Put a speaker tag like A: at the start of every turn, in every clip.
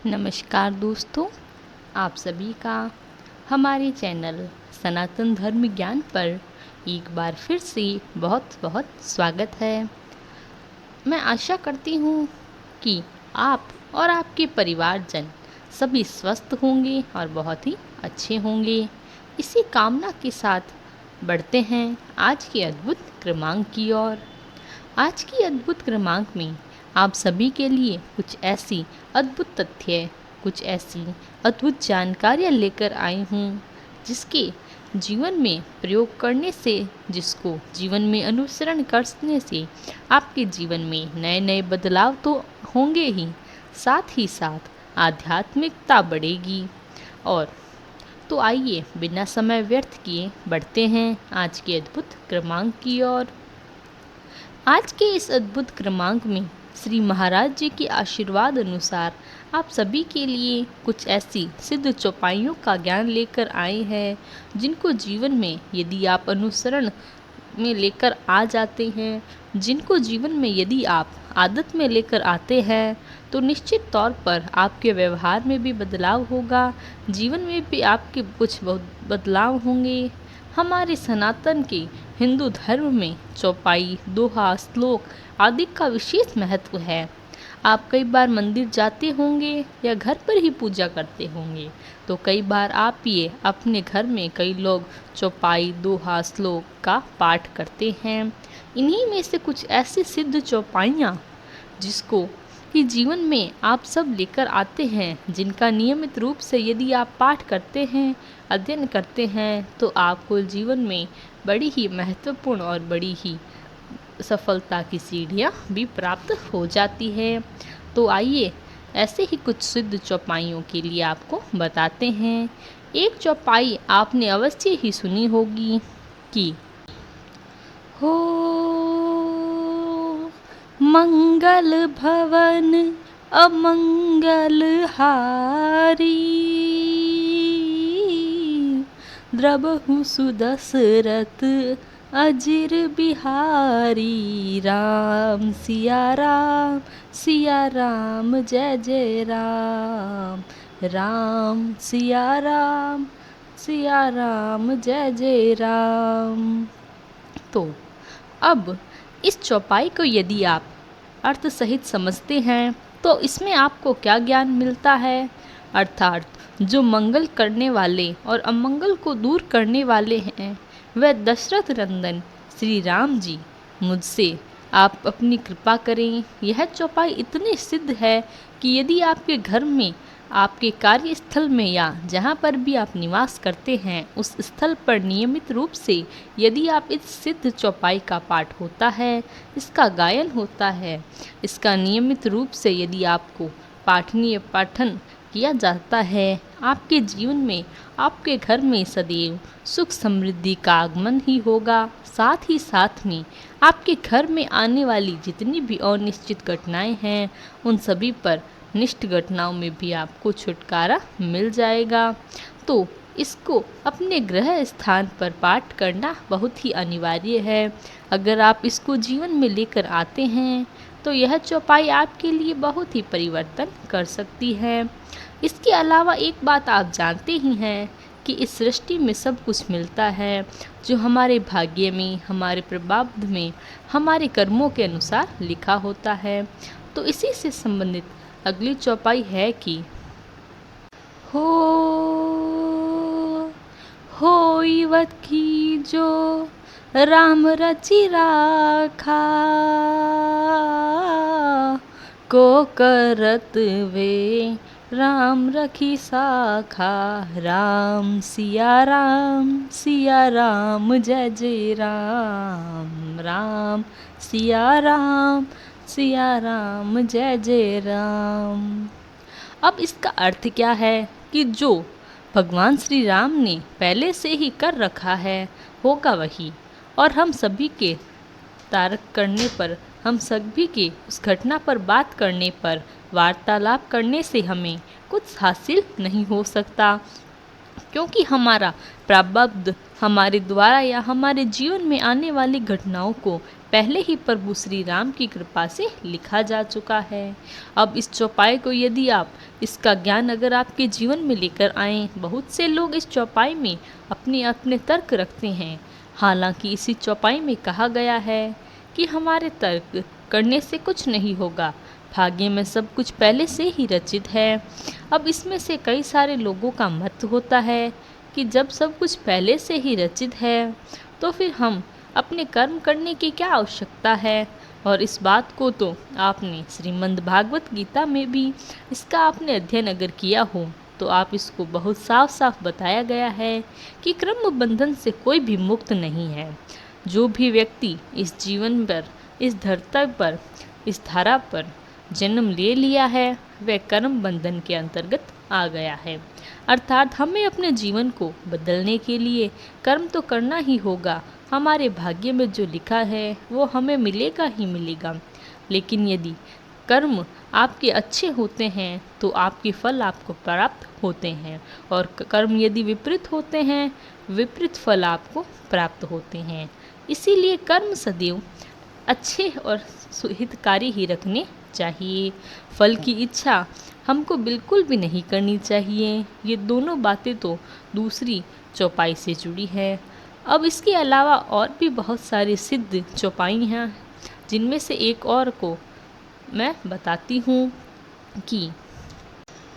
A: नमस्कार दोस्तों, आप सभी का हमारे चैनल सनातन धर्म ज्ञान पर एक बार फिर से बहुत बहुत स्वागत है। मैं आशा करती हूँ कि आप और आपके परिवारजन सभी स्वस्थ होंगे और बहुत ही अच्छे होंगे। इसी कामना के साथ बढ़ते हैं आज के अद्भुत क्रमांक की ओर। आज की अद्भुत क्रमांक में आप सभी के लिए कुछ ऐसी अद्भुत तथ्य, कुछ ऐसी अद्भुत जानकारियाँ लेकर आई हूँ जिसके जीवन में प्रयोग करने से, जिसको जीवन में अनुसरण करने से आपके जीवन में नए नए बदलाव तो होंगे ही, साथ ही साथ आध्यात्मिकता बढ़ेगी। और तो आइए बिना समय व्यर्थ किए बढ़ते हैं आज के अद्भुत क्रमांक की ओर। आज के इस अद्भुत क्रमांक में श्री महाराज जी के आशीर्वाद अनुसार आप सभी के लिए कुछ ऐसी सिद्ध चौपाइयों का ज्ञान लेकर आए हैं जिनको जीवन में यदि आप अनुसरण में लेकर आ जाते हैं, जिनको जीवन में यदि आप आदत में लेकर आते हैं तो निश्चित तौर पर आपके व्यवहार में भी बदलाव होगा, जीवन में भी आपके कुछ बहुत बदलाव होंगे। हमारे सनातन के हिंदू धर्म में चौपाई, दोहा, श्लोक आदि का विशेष महत्व है। आप कई बार मंदिर जाते होंगे या घर पर ही पूजा करते होंगे, तो कई बार आप ये अपने घर में कई लोग चौपाई, दोहा, श्लोक का पाठ करते हैं। इन्हीं में से कुछ ऐसी सिद्ध चौपाइयाँ जिसको कि जीवन में आप सब लेकर आते हैं, जिनका नियमित रूप से यदि आप पाठ करते हैं, अध्ययन करते हैं, तो आपको जीवन में बड़ी ही महत्वपूर्ण और बड़ी ही सफलता की सीढ़ियाँ भी प्राप्त हो जाती है। तो आइए ऐसे ही कुछ सिद्ध चौपाइयों के लिए आपको बताते हैं। एक चौपाई आपने अवश्य ही सुनी होगी कि हो मंगल भवन अमंगल हारी, द्रबहु सुदशरथ अजिर बिहारी, राम सिया राम जय जय राम, राम सिया राम जय जय राम। तो अब इस चौपाई को यदि आप अर्थ सहित समझते हैं तो इसमें आपको क्या ज्ञान मिलता है, अर्थात जो मंगल करने वाले और अमंगल को दूर करने वाले हैं वह दशरथ नंदन श्री राम जी, मुझसे आप अपनी कृपा करें। यह चौपाई इतनी सिद्ध है कि यदि आपके घर में, आपके कार्यस्थल में या जहाँ पर भी आप निवास करते हैं उस स्थल पर नियमित रूप से यदि आप इस सिद्ध चौपाई का पाठ होता है, इसका गायन होता है, इसका नियमित रूप से यदि आपको पाठन किया जाता है, आपके जीवन में, आपके घर में सदैव सुख समृद्धि का आगमन ही होगा। साथ ही साथ में आपके घर में आने वाली जितनी भी अनिश्चित घटनाएं हैं उन सभी पर निष्ठ घटनाओं में भी आपको छुटकारा मिल जाएगा। तो इसको अपने गृह स्थान पर पाठ करना बहुत ही अनिवार्य है। अगर आप इसको जीवन में लेकर आते हैं तो यह चौपाई आपके लिए बहुत ही परिवर्तन कर सकती है। इसके अलावा एक बात आप जानते ही हैं कि इस सृष्टि में सब कुछ मिलता है जो हमारे भाग्य में, हमारे प्रारब्ध में, हमारे कर्मों के अनुसार लिखा होता है। तो इसी से संबंधित अगली चौपाई है कि होइवत की जो राम रचि राखा, को करत वे राम रखी साखा, राम सिया राम जय जय राम, राम सिया राम जय जय राम। अब इसका अर्थ क्या है कि जो भगवान श्री राम ने पहले से ही कर रखा है होगा वही, और हम सभी के तारक करने पर, हम सभी के उस घटना पर बात करने पर, वार्तालाप करने से हमें कुछ हासिल नहीं हो सकता, क्योंकि हमारा प्रारब्ध हमारे द्वारा या हमारे जीवन में आने वाली घटनाओं को पहले ही प्रभु श्री राम की कृपा से लिखा जा चुका है। अब इस चौपाई को यदि आप इसका ज्ञान अगर आपके जीवन में लेकर आएँ, बहुत से लोग इस चौपाई में अपने अपने तर्क रखते हैं। हालांकि इसी चौपाई में कहा गया है कि हमारे तर्क करने से कुछ नहीं होगा, भाग्य में सब कुछ पहले से ही रचित है। अब इसमें से कई सारे लोगों का मत होता है कि जब सब कुछ पहले से ही रचित है तो फिर हम अपने कर्म करने की क्या आवश्यकता है। और इस बात को तो आपने श्रीमद् भागवत गीता में भी इसका आपने अध्ययन अगर किया हो तो आप इसको बहुत साफ साफ बताया गया है कि कर्म बंधन से कोई भी मुक्त नहीं है। जो भी व्यक्ति इस जीवन पर, इस धरती पर, इस धारा पर जन्म ले लिया है वह कर्म बंधन के अंतर्गत आ गया है। अर्थात हमें अपने जीवन को बदलने के लिए कर्म तो करना ही होगा। हमारे भाग्य में जो लिखा है वो हमें मिलेगा ही मिलेगा। लेकिन यदि कर्म आपके अच्छे होते हैं तो आपके फल आपको प्राप्त होते हैं, और कर्म यदि विपरीत होते हैं, विपरीत फल आपको प्राप्त होते हैं। इसीलिए कर्म सदैव अच्छे और हितकारी ही रखने चाहिए। फल की इच्छा हमको बिल्कुल भी नहीं करनी चाहिए। ये दोनों बातें तो दूसरी चौपाई से जुड़ी है। अब इसके अलावा और भी बहुत सारी सिद्ध चौपाई हैं, जिनमें से एक और को मैं बताती हूँ कि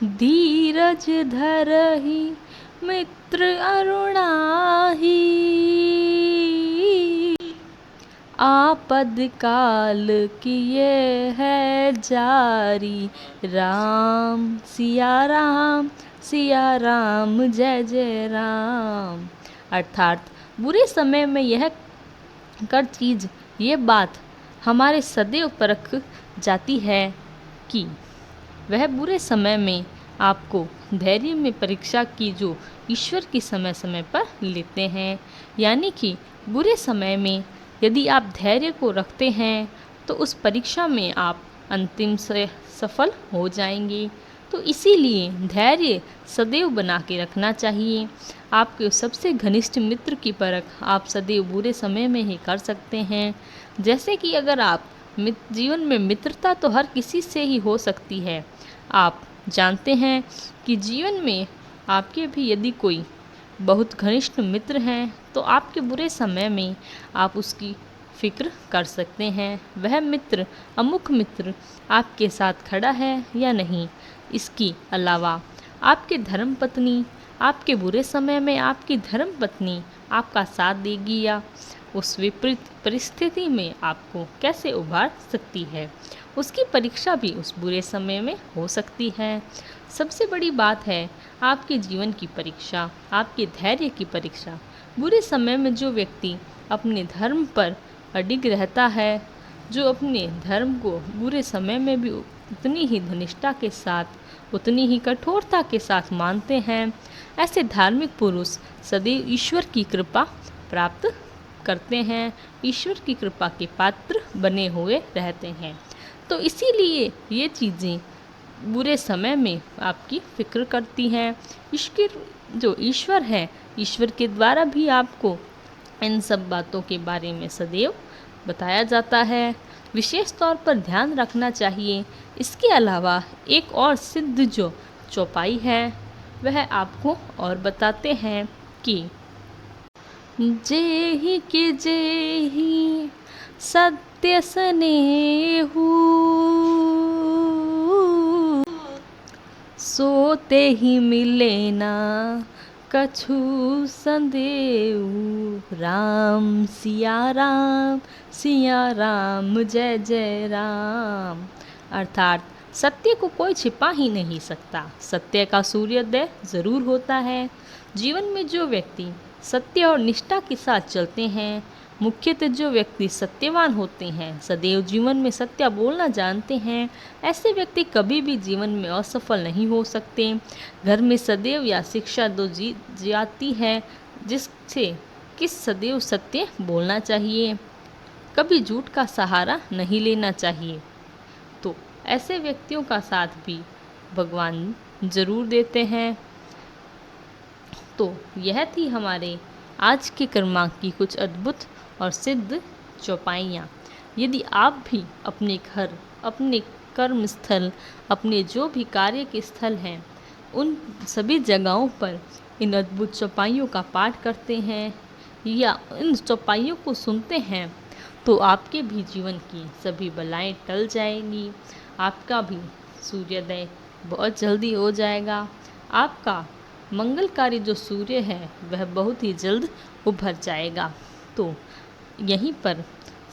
A: धीरज धरहि मित्र अरुणाहि, आपद काल किए है जारी, राम सिया राम जय जय राम। अर्थात बुरे समय में यह कर चीज़, ये बात हमारे सदैव परख जाती है कि वह बुरे समय में आपको धैर्य में परीक्षा की जो ईश्वर की समय समय पर लेते हैं। यानी कि बुरे समय में यदि आप धैर्य को रखते हैं तो उस परीक्षा में आप अंतिम से सफल हो जाएंगे। तो इसीलिए धैर्य सदैव बना के रखना चाहिए। आपके सबसे घनिष्ठ मित्र की परख आप सदैव बुरे समय में ही कर सकते हैं। जैसे कि अगर आप जीवन में मित्रता तो हर किसी से ही हो सकती है। आप जानते हैं कि जीवन में आपके भी यदि कोई बहुत घनिष्ठ मित्र हैं तो आपके बुरे समय में आप उसकी फिक्र कर सकते हैं, वह मित्र, अमुक मित्र आपके साथ खड़ा है या नहीं। इसके अलावा आपके धर्म पत्नी, आपके बुरे समय में आपकी धर्म पत्नी आपका साथ देगी या उस विपरीत परिस्थिति में आपको कैसे उभार सकती है, उसकी परीक्षा भी उस बुरे समय में हो सकती है। सबसे बड़ी बात है आपके जीवन की परीक्षा, आपके धैर्य की परीक्षा। बुरे समय में जो व्यक्ति अपने धर्म पर अडिग रहता है, जो अपने धर्म को बुरे समय में भी उतनी ही घनिष्ठता के साथ, उतनी ही कठोरता के साथ मानते हैं, ऐसे धार्मिक पुरुष सदैव ईश्वर की कृपा प्राप्त करते हैं, ईश्वर की कृपा के पात्र बने हुए रहते हैं। तो इसीलिए ये चीज़ें बुरे समय में आपकी फिक्र करती हैं। जो ईश्वर है, ईश्वर के द्वारा भी आपको इन सब बातों के बारे में सदैव बताया जाता है। विशेष तौर पर ध्यान रखना चाहिए। इसके अलावा एक और सिद्ध जो चौपाई है वह आपको और बताते हैं कि जेहि के जेहि सत्य स्नेहु, सोते ही मिले ना कछु संदेहु, राम सिया राम जय जय राम। अर्थात सत्य को कोई छिपा ही नहीं सकता, सत्य का सूर्योदय ज़रूर होता है। जीवन में जो व्यक्ति सत्य और निष्ठा के साथ चलते हैं, मुख्यतः जो व्यक्ति सत्यवान होते हैं, सदैव जीवन में सत्य बोलना जानते हैं, ऐसे व्यक्ति कभी भी जीवन में असफल नहीं हो सकते। घर में सदैव या शिक्षा दो जाती है जिससे किस सदैव सत्य बोलना चाहिए, कभी झूठ का सहारा नहीं लेना चाहिए। तो ऐसे व्यक्तियों का साथ भी भगवान ज़रूर देते हैं। तो यह थी हमारे आज के कर्मांक की कुछ अद्भुत और सिद्ध चौपाइयाँ। यदि आप भी अपने घर, अपने कर्म स्थल, अपने जो भी कार्य के स्थल हैं, उन सभी जगहों पर इन अद्भुत चौपाइयों का पाठ करते हैं या इन चौपाइयों को सुनते हैं, तो आपके भी जीवन की सभी बलाएं टल जाएंगी। आपका भी सूर्योदय बहुत जल्दी हो जाएगा। आपका मंगलकारी जो सूर्य है वह बहुत ही जल्द उभर जाएगा। तो यहीं पर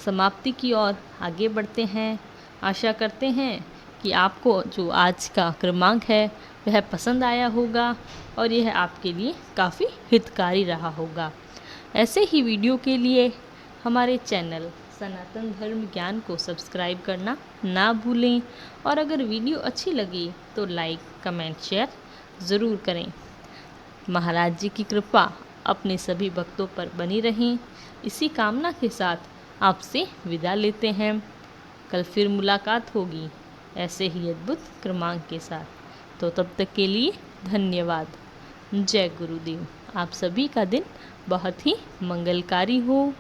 A: समाप्ति की ओर आगे बढ़ते हैं। आशा करते हैं कि आपको जो आज का क्रमांक है वह पसंद आया होगा और यह आपके लिए काफ़ी हितकारी रहा होगा। ऐसे ही वीडियो के लिए हमारे चैनल सनातन धर्म ज्ञान को सब्सक्राइब करना ना भूलें और अगर वीडियो अच्छी लगी तो लाइक, कमेंट, शेयर ज़रूर करें। महाराज जी की कृपा अपने सभी भक्तों पर बनी रहें, इसी कामना के साथ आपसे विदा लेते हैं। कल फिर मुलाकात होगी ऐसे ही अद्भुत क्रमांक के साथ। तो तब तक के लिए धन्यवाद। जय गुरुदेव। आप सभी का दिन बहुत ही मंगलकारी हो।